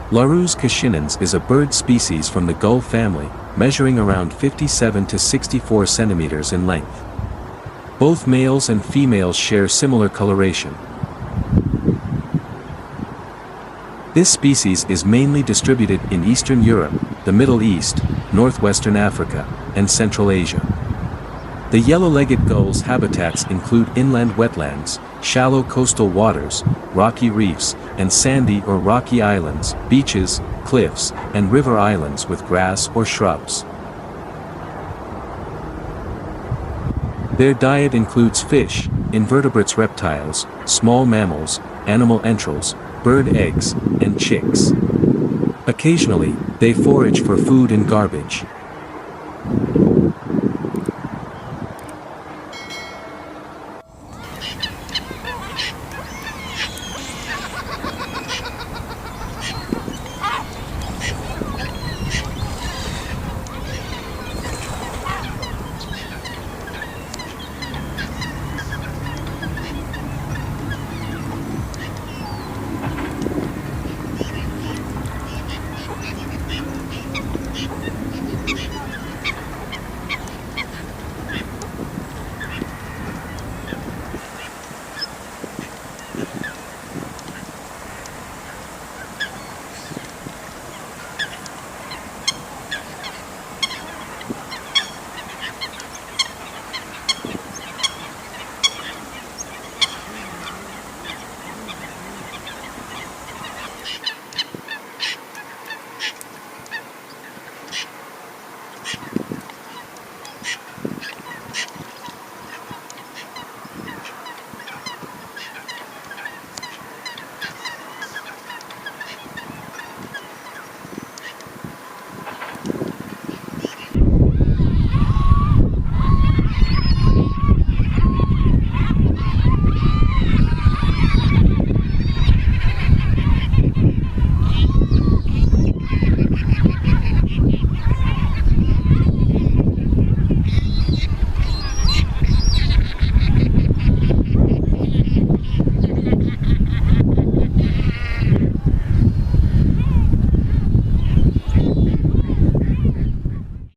Larus cascinans is a bird species from the gull family, measuring around 57 to 64 centimeters in length. Both males and females share similar coloration. This species is mainly distributed in Eastern Europe, the Middle East, Northwestern Africa, and Central Asia. The yellow-legged gull's habitats include inland wetlands, shallow coastal waters, rocky reefs, and sandy or rocky islands, beaches, cliffs, and river islands with grass or shrubs. Their diet includes fish, invertebrates, reptiles, small mammals, animal entrails, bird eggs, and chicks. Occasionally, they forage for food in garbage.